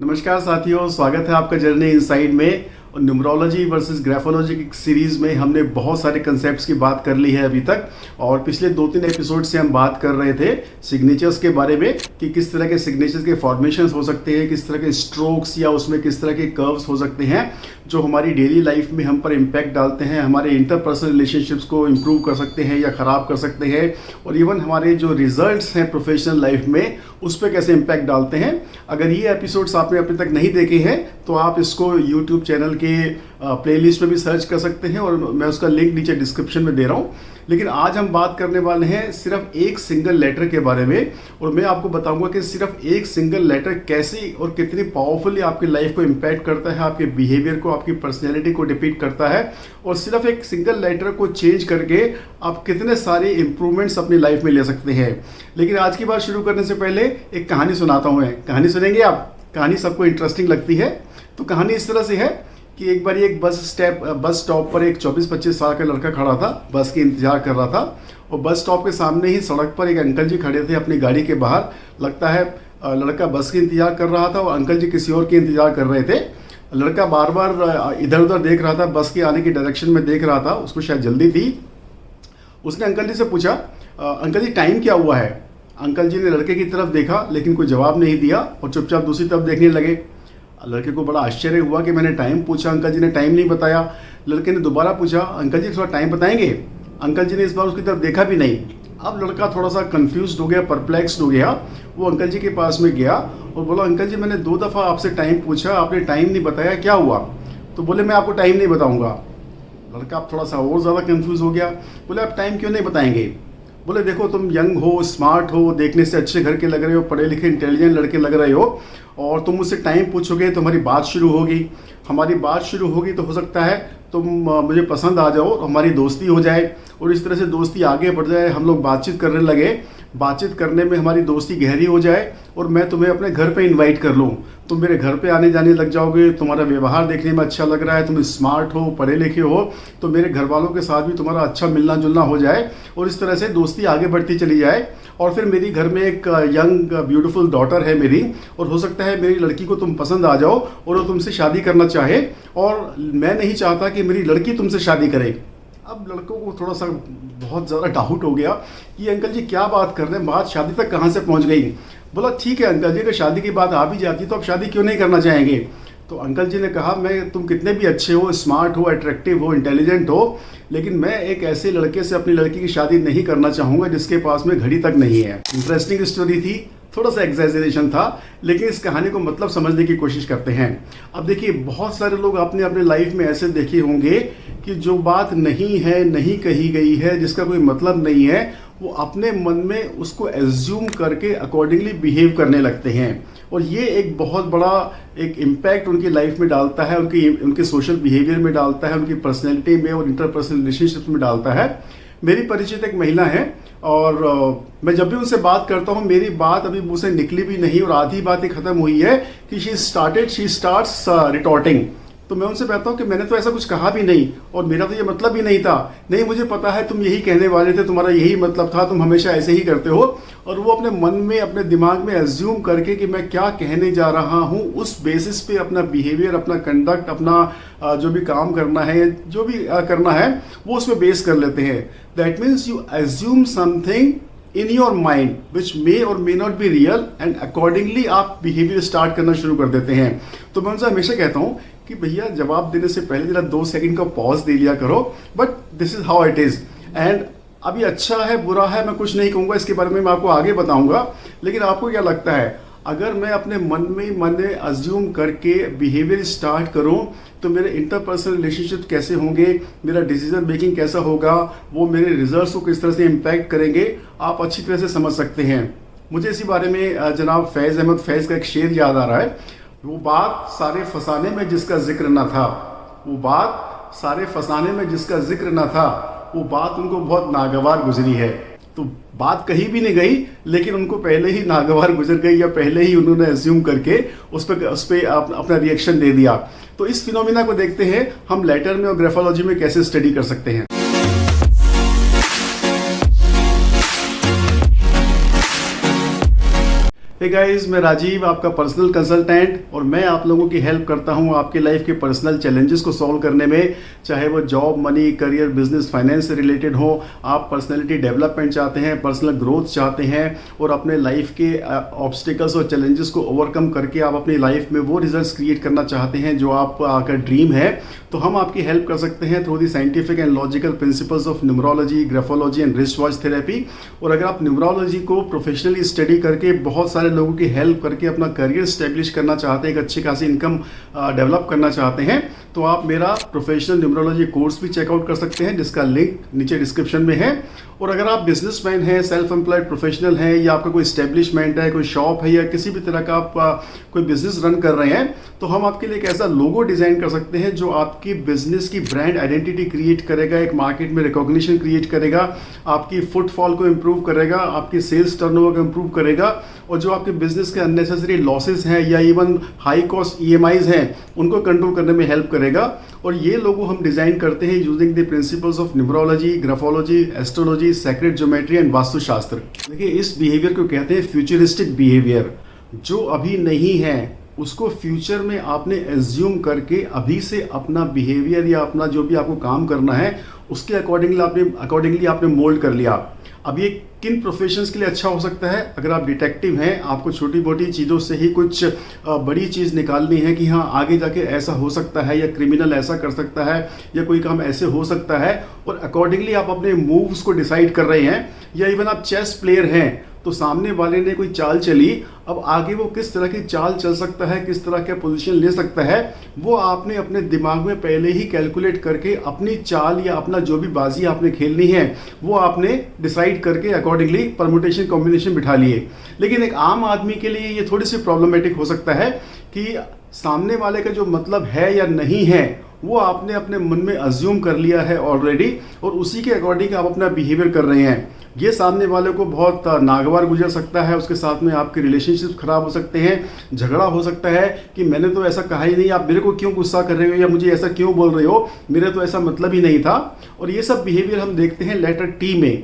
नमस्कार साथियों, स्वागत है आपका जर्नी इनसाइड में। और न्यूमरोलॉजी वर्सेस ग्राफोलॉजी की सीरीज़ में हमने बहुत सारे कंसेप्ट्स की बात कर ली है अभी तक। और पिछले 2-3 एपिसोड से हम बात कर रहे थे सिग्नेचर्स के बारे में कि किस तरह के सिग्नेचर्स के फॉर्मेशंस हो सकते हैं, किस तरह के स्ट्रोक्स या उसमें किस तरह के कर्व्स हो सकते हैं जो हमारी डेली लाइफ में हम पर इम्पैक्ट डालते हैं, हमारे इंटरपर्सनल रिलेशनशिप्स को इम्प्रूव कर सकते हैं या ख़राब कर सकते हैं, और इवन हमारे जो रिजल्ट्स हैं प्रोफेशनल लाइफ में उस पर कैसे इम्पैक्ट डालते हैं। अगर ये एपिसोड्स आपने अभी तक नहीं देखे हैं तो आप इसको यूट्यूब चैनल के प्लेलिस्ट में भी सर्च कर सकते हैं और मैं उसका लिंक नीचे डिस्क्रिप्शन में दे रहा हूँ। लेकिन आज हम बात करने वाले हैं सिर्फ एक सिंगल लेटर के बारे में, और मैं आपको बताऊंगा कि सिर्फ एक सिंगल लेटर कैसी और कितनी पावरफुली आपकी लाइफ को इम्पैक्ट करता है, आपके बिहेवियर को, आपकी पर्सनैलिटी को डिपिक्ट करता है, और सिर्फ एक सिंगल लेटर को चेंज करके आप कितने सारे इंप्रूवमेंट्स अपनी लाइफ में ले सकते हैं। लेकिन आज की बात शुरू करने से पहले एक कहानी सुनाता हूँ मैं। कहानी सुनेंगे आप? कहानी सबको इंटरेस्टिंग लगती है। तो कहानी इस तरह से है कि एक बार एक बस स्टॉप पर एक 24-25 साल का लड़का खड़ा था, बस की इंतजार कर रहा था। और बस स्टॉप के सामने ही सड़क पर एक अंकल जी खड़े थे अपनी गाड़ी के बाहर। लगता है लड़का बस की इंतजार कर रहा था और अंकल जी किसी और की इंतजार कर रहे थे। लड़का बार बार इधर उधर देख रहा था, बस के आने की डायरेक्शन में देख रहा था, उसको शायद जल्दी थी। उसने अंकल जी से पूछा, अंकल जी टाइम क्या हुआ है? अंकल जी ने लड़के की तरफ देखा लेकिन कोई जवाब नहीं दिया और चुपचाप दूसरी तरफ देखने लगे। लड़के को बड़ा आश्चर्य हुआ कि मैंने टाइम पूछा, अंकल जी ने टाइम नहीं बताया। लड़के ने दोबारा पूछा, अंकल जी थोड़ा टाइम बताएंगे? अंकल जी ने इस बार उसकी तरफ देखा भी नहीं। अब लड़का थोड़ा सा कंफ्यूज हो गया, परप्लेक्स्ड हो गया। वो अंकल जी के पास में गया और बोला, अंकल जी मैंने 2 दफ़ा आपसे टाइम पूछा, आपने टाइम नहीं बताया, क्या हुआ? तो बोले, मैं आपको टाइम नहीं बताऊँगा। लड़का अब थोड़ा सा और ज़्यादा कंफ्यूज हो गया। बोले, आप टाइम क्यों नहीं बताएंगे? बोले, देखो तुम यंग हो, स्मार्ट हो, देखने से अच्छे घर के लग रहे हो, पढ़े लिखे इंटेलिजेंट लड़के लग रहे हो, और तुम मुझसे टाइम पूछोगे तो हमारी बात शुरू होगी। हमारी बात शुरू होगी तो हो सकता है तुम मुझे पसंद आ जाओ, हमारी दोस्ती हो जाए, और इस तरह से दोस्ती आगे बढ़ जाए, हम लोग बातचीत करने लगे, बातचीत करने में हमारी दोस्ती गहरी हो जाए और मैं तुम्हें अपने घर पे इनवाइट कर लूँ। तुम मेरे घर पे आने जाने लग जाओगे, तुम्हारा व्यवहार देखने में अच्छा लग रहा है, तुम स्मार्ट हो, पढ़े लिखे हो, तो मेरे घर वालों के साथ भी तुम्हारा अच्छा मिलना जुलना हो जाए और इस तरह से दोस्ती आगे बढ़ती चली जाए। और फिर मेरी घर में एक यंग ब्यूटीफुल डॉटर है मेरी, और हो सकता है मेरी लड़की को तुम पसंद आ जाओ और वो तुमसे शादी करना चाहे, और मैं नहीं चाहता कि मेरी लड़की तुमसे शादी करे। अब लड़कों को थोड़ा सा बहुत ज़्यादा डाउट हो गया कि अंकल जी क्या बात कर रहे हैं, बात शादी तक कहाँ से पहुँच गई। बोला, ठीक है अंकल जी, अगर शादी की बात आ भी जाती तो आप शादी क्यों नहीं करना चाहेंगे? तो अंकल जी ने कहा, मैं तुम कितने भी अच्छे हो, स्मार्ट हो, अट्रैक्टिव हो, इंटेलिजेंट हो, लेकिन मैं एक ऐसे लड़के से अपनी लड़की की शादी नहीं करना चाहूँगा जिसके पास में घड़ी तक नहीं है। इंटरेस्टिंग स्टोरी थी, थोड़ा सा एग्जैजरेशन था, लेकिन इस कहानी को मतलब समझने की कोशिश करते हैं। अब देखिए, बहुत सारे लोग आपने अपने लाइफ में ऐसे देखे होंगे कि जो बात नहीं है, नहीं कही गई है, जिसका कोई मतलब नहीं है, वो अपने मन में उसको एज्यूम करके अकॉर्डिंगली बिहेव करने लगते हैं, और ये एक बहुत बड़ा एक इम्पैक्ट उनकी लाइफ में डालता है, उनके सोशल बिहेवियर में डालता है, उनकी पर्सनैलिटी में और इंटरपर्सनल रिलेशनशिप्स में डालता है। मेरी परिचित एक महिला है और मैं जब भी उनसे बात करता हूँ, मेरी बात अभी मुँह से निकली भी नहीं और आधी बात ही खत्म हुई है कि शी स्टार्ट्स रिटॉर्टिंग। तो मैं उनसे कहता हूँ कि मैंने तो ऐसा कुछ कहा भी नहीं और मेरा तो ये मतलब भी नहीं था। नहीं, मुझे पता है तुम यही कहने वाले थे, तुम्हारा यही मतलब था, तुम हमेशा ऐसे ही करते हो। और वो अपने मन में, अपने दिमाग में एज्यूम करके कि मैं क्या कहने जा रहा हूँ, उस बेसिस पे अपना बिहेवियर, अपना कंडक्ट, अपना जो भी काम करना है, जो भी करना है, वो उसमें बेस कर लेते हैं। That means you assume something in your mind which may और may not be real, and accordingly आप बिहेवियर स्टार्ट करना शुरू कर देते हैं। तो मैं उनसे हमेशा कहता हूँ कि भैया जवाब देने से पहले जरा 2 सेकंड का पॉज दे लिया करो, but this is how it is. And अभी अच्छा है बुरा है मैं कुछ नहीं कहूँगा, इसके बारे में मैं आपको आगे बताऊंगा। लेकिन आपको क्या लगता है, अगर मैं अपने मन में अज्यूम करके बिहेवियर स्टार्ट करूं तो मेरे इंटरपर्सनल रिलेशनशिप कैसे होंगे, मेरा डिसीजन मेकिंग कैसा होगा, वो मेरे रिजल्ट्स को किस तरह से इम्पैक्ट करेंगे, आप अच्छी तरह से समझ सकते हैं। मुझे इसी बारे में जनाब फैज़ अहमद फैज़ का एक शेर याद आ रहा है, वो बात सारे फसाने में जिसका जिक्र न था, वो बात सारे फसाने में जिसका जिक्र न था, वो बात उनको बहुत नागवार गुजरी है। तो बात कहीं भी नहीं गई, लेकिन उनको पहले ही नागवार गुजर गई, या पहले ही उन्होंने एज्यूम करके उस पर अपना रिएक्शन दे दिया। तो इस फिनोमिना को देखते हैं हम लेटर में और ग्राफोलॉजी में कैसे स्टडी कर सकते हैं। हे गाइस, मैं राजीव, आपका पर्सनल कंसल्टेंट, और मैं आप लोगों की हेल्प करता हूं आपके लाइफ के पर्सनल चैलेंजेस को सॉल्व करने में। चाहे वो job, money, career, business, finance से रिलेटेड हो, आप पर्सनैलिटी डेवलपमेंट चाहते हैं, पर्सनल ग्रोथ चाहते हैं और अपने लाइफ के ऑब्स्टिकल्स और चैलेंजेस को ओवरकम करके आप अपनी लाइफ में वो रिजल्ट्स क्रिएट करना चाहते हैं जो आपका ड्रीम है, तो हम आपकी हेल्प कर सकते हैं through the scientific and logical principles of numerology, graphology and wrist watch therapy. और अगर आप न्यूमरोलॉजी को प्रोफेशनली स्टडी करके बहुत सारे लोगों की हेल्प करके अपना करियर स्टैब्लिश करना चाहते हैं, एक अच्छी खासी इनकम डेवलप करना चाहते हैं, तो आप मेरा प्रोफेशनल न्यूमरोलॉजी कोर्स भी चेकआउट कर सकते हैं, जिसका लिंक नीचे डिस्क्रिप्शन में है। और अगर आप बिजनेसमैन हैं, सेल्फ एम्प्लॉयड प्रोफेशनल हैं, या आपका कोई स्टैब्लिशमेंट है, कोई शॉप है, या किसी भी तरह का आप कोई बिजनेस रन कर रहे हैं, तो हम आपके लिए एक ऐसा लोगो डिजाइन कर सकते हैं जो आपकी बिजनेस की ब्रांड आइडेंटिटी क्रिएट करेगा, एक मार्केट में रिकॉग्निशन क्रिएट करेगा, आपकी फुटफॉल को इम्प्रूव करेगा, आपकी सेल्स टर्नओवर को इम्प्रूव करेगा, और जो आपके बिजनेस के अननेसेसरी लॉसेस हैं या इवन हाई कॉस्ट EMIs हैं उनको कंट्रोल करने में हेल्प करेगा। और ये लोगो हम डिजाइन करते हैं using the principles of numerology, graphology, astrology, secret geometry and Vastushastra. देखिए, इस बिहेवियर को कहते हैं फ्यूचरिस्टिक बिहेवियर। जो अभी नहीं है उसको फ्यूचर में आपने एज्यूम करके अभी से अपना बिहेवियर या अपना जो भी आपको काम करना है उसके अकॉर्डिंगली आपने मोल्ड कर लिया। अब ये किन प्रोफेशंस के लिए अच्छा हो सकता है? अगर आप डिटेक्टिव हैं, आपको छोटी मोटी चीज़ों से ही कुछ बड़ी चीज़ निकालनी है कि हाँ आगे जाके ऐसा हो सकता है, या क्रिमिनल ऐसा कर सकता है, या कोई काम ऐसे हो सकता है, और अकॉर्डिंगली आप अपने मूव्स को डिसाइड कर रहे हैं, या इवन आप चेस प्लेयर हैं तो सामने वाले ने कोई चाल चली, अब आगे वो किस तरह की चाल चल सकता है, किस तरह का पोजीशन ले सकता है, वो आपने अपने दिमाग में पहले ही कैलकुलेट करके अपनी चाल या अपना जो भी बाजी आपने खेलनी है वो आपने डिसाइड करके अकॉर्डिंगली परमुटेशन कॉम्बिनेशन बिठा लिए। लेकिन एक आम आदमी के लिए ये थोड़ी सी प्रॉब्लमेटिक हो सकता है कि सामने वाले का जो मतलब है या नहीं है वो आपने अपने मन में अज्यूम कर लिया है ऑलरेडी, और उसी के अकॉर्डिंग आप अपना बिहेवियर कर रहे हैं। ये सामने वाले को बहुत नागवार गुजर सकता है, उसके साथ में आपके रिलेशनशिप खराब हो सकते हैं, झगड़ा हो सकता है कि मैंने तो ऐसा कहा ही नहीं, आप मेरे को क्यों गुस्सा कर रहे हो, या मुझे ऐसा क्यों बोल रहे हो, मेरे तो ऐसा मतलब ही नहीं था। और ये सब बिहेवियर हम देखते हैं लेटर T में।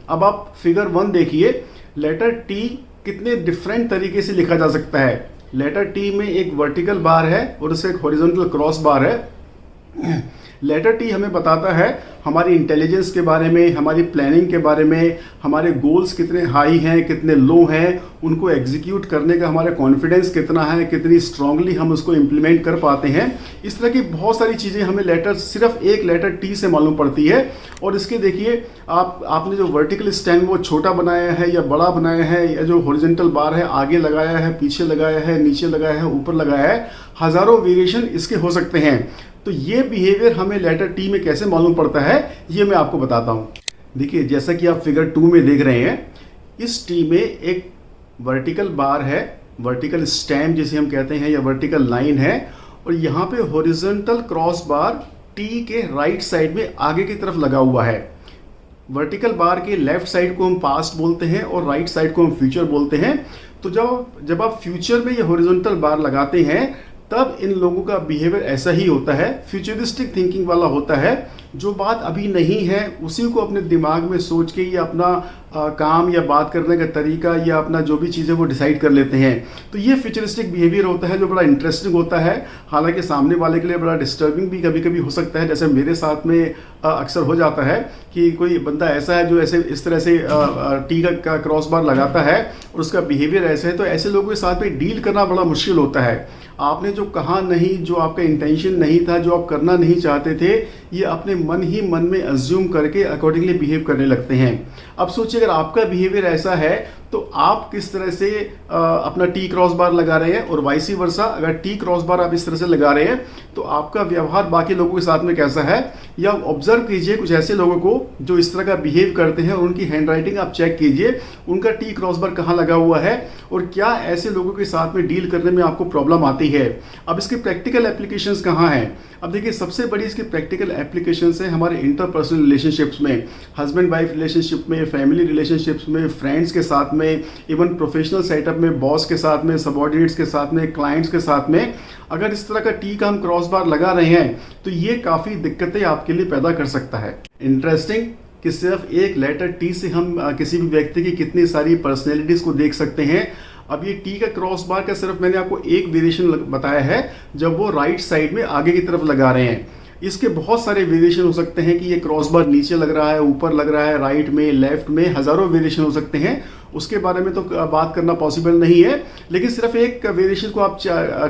अब आप फिगर 1 देखिए, लेटर T कितने डिफरेंट तरीके से लिखा जा सकता है। लेटर T में एक वर्टिकल बार है और उससे एक हॉरिजॉन्टल क्रॉस बार है। लेटर T हमें बताता है हमारी इंटेलिजेंस के बारे में, हमारी प्लानिंग के बारे में, हमारे गोल्स कितने हाई हैं, कितने लो हैं, उनको एग्जीक्यूट करने का हमारा कॉन्फिडेंस कितना है, कितनी स्ट्रांगली हम उसको इम्प्लीमेंट कर पाते हैं। इस तरह की बहुत सारी चीज़ें हमें सिर्फ एक लेटर T से मालूम पड़ती है। और इसके देखिए, आपने जो वर्टिकल स्टैंड वो छोटा बनाया है या बड़ा बनाया है, या जो हॉरिजॉन्टल बार है आगे लगाया है, पीछे लगाया है, नीचे लगाया है, ऊपर लगाया है, हज़ारों वेरिएशन इसके हो सकते हैं। तो ये बिहेवियर हमें लेटर T में कैसे मालूम पड़ता है ये मैं आपको बताता हूँ। देखिए, जैसा कि आप फिगर 2 में देख रहे हैं, इस T में एक वर्टिकल बार है, वर्टिकल स्टैम्प जिसे हम कहते हैं, या वर्टिकल लाइन है, और यहाँ पे हॉरिजॉन्टल क्रॉस बार T के राइट साइड में आगे की तरफ लगा हुआ है। वर्टिकल बार के लेफ्ट साइड को हम पास्ट बोलते हैं और राइट साइड को हम फ्यूचर बोलते हैं। तो जब आप फ्यूचर में ये हॉरिजॉन्टल बार लगाते हैं तब इन लोगों का बिहेवियर ऐसा ही होता है, फ्यूचरिस्टिक थिंकिंग वाला होता है। जो बात अभी नहीं है उसी को अपने दिमाग में सोच के ये अपना काम या बात करने का तरीका या अपना जो भी चीज़ें वो डिसाइड कर लेते हैं। तो ये फ्यूचरिस्टिक बिहेवियर होता है जो बड़ा इंटरेस्टिंग होता है, हालांकि सामने वाले के लिए बड़ा डिस्टर्बिंग भी कभी कभी हो सकता है। जैसे मेरे साथ में अक्सर हो जाता है कि कोई बंदा ऐसा है जो ऐसे इस तरह से T का क्रॉस बार लगाता है और उसका बिहेवियर ऐसे है, तो ऐसे लोगों के साथ में डील करना बड़ा मुश्किल होता है। आपने जो कहा नहीं, जो आपका इंटेंशन नहीं था, जो आप करना नहीं चाहते थे, ये अपने मन ही मन में अज्यूम करके अकॉर्डिंगली बिहेव करने लगते हैं। अब सोचिए, अगर आपका बिहेवियर ऐसा है तो आप किस तरह से अपना T क्रॉस बार लगा रहे हैं, और वाइसी वर्सा अगर T क्रॉस बार आप इस तरह से लगा रहे हैं तो आपका व्यवहार बाकी लोगों के साथ में कैसा है। या ऑब्जर्व कीजिए कुछ ऐसे लोगों को जो इस तरह का बिहेव करते हैं, और उनकी हैंडराइटिंग आप चेक कीजिए, उनका T क्रॉस बार कहाँ लगा हुआ है और क्या ऐसे लोगों के साथ में डील करने में आपको प्रॉब्लम आती है। अब इसके प्रैक्टिकल एप्लीकेशंस कहाँ हैं? अब देखिए, सबसे बड़ी इसकी प्रैक्टिकल एप्लीकेशंस है हमारे इंटरपर्सनल रिलेशनशिप्स में, हस्बैंड वाइफ रिलेशनशिप में, फैमिली रिलेशनशिप्स में, फ्रेंड्स के साथ में, इवन प्रोफेशनल सेटअप में, बॉस के साथ में, सबऑर्डिनेट्स के साथ में, क्लाइंट्स के साथ में। अगर इस तरह का T का हम क्रॉस बार लगा रहे हैं तो ये काफ़ी दिक्कतें आपके लिए पैदा कर सकता है। इंटरेस्टिंग कि सिर्फ एक लेटर T से हम किसी भी व्यक्ति की कितनी सारी पर्सनैलिटीज़ को देख सकते हैं। अब ये टी का क्रॉस बार का सिर्फ मैंने आपको एक वेरिएशन बताया है, जब वो राइट साइड में आगे की तरफ लगा रहे हैं। इसके बहुत सारे वेरिएशन हो सकते हैं कि ये क्रॉस बार नीचे लग रहा है, ऊपर लग रहा है, राइट में, लेफ्ट में, हजारों वेरिएशन हो सकते हैं। उसके बारे में तो बात करना पॉसिबल नहीं है, लेकिन सिर्फ एक वेरिएशन को आप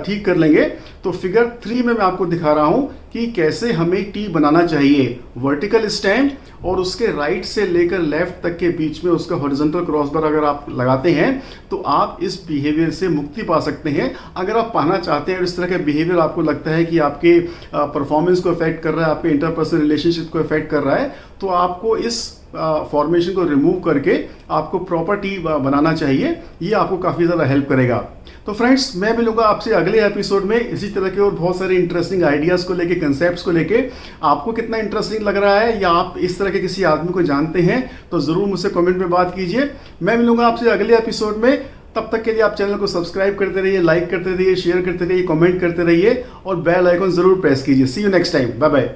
ठीक कर लेंगे तो फिगर 3 में मैं आपको दिखा रहा हूं कि कैसे हमें टी बनाना चाहिए। वर्टिकल स्टैंड और उसके राइट से लेकर लेफ्ट तक के बीच में उसका हॉरिजॉन्टल क्रॉस बार अगर आप लगाते हैं तो आप इस बिहेवियर से मुक्ति पा सकते हैं। अगर आप पाना चाहते हैं और इस तरह का बिहेवियर आपको लगता है कि आपके परफॉर्मेंस को अफेक्ट कर रहा है, आपके इंटरपर्सनल रिलेशनशिप को अफेक्ट कर रहा है, तो आपको इस फॉर्मेशन को रिमूव करके आपको प्रॉपर टी बनाना चाहिए। ये आपको काफ़ी ज़्यादा हेल्प करेगा। तो फ्रेंड्स, मैं मिलूंगा आपसे अगले एपिसोड में इसी तरह के और बहुत सारे इंटरेस्टिंग आइडियाज़ को लेके, कंसेप्ट्स को लेके। आपको कितना इंटरेस्टिंग लग रहा है या आप इस तरह के किसी आदमी को जानते हैं तो ज़रूर मुझसे कमेंट में बात कीजिए। मैं मिलूंगा आपसे अगले एपिसोड में। तब तक के लिए आप चैनल को सब्सक्राइब करते रहिए, लाइक करते रहिए, शेयर करते रहिए, कमेंट करते रहिए और बेल आइकन ज़रूर प्रेस कीजिए। See you next time. Bye bye.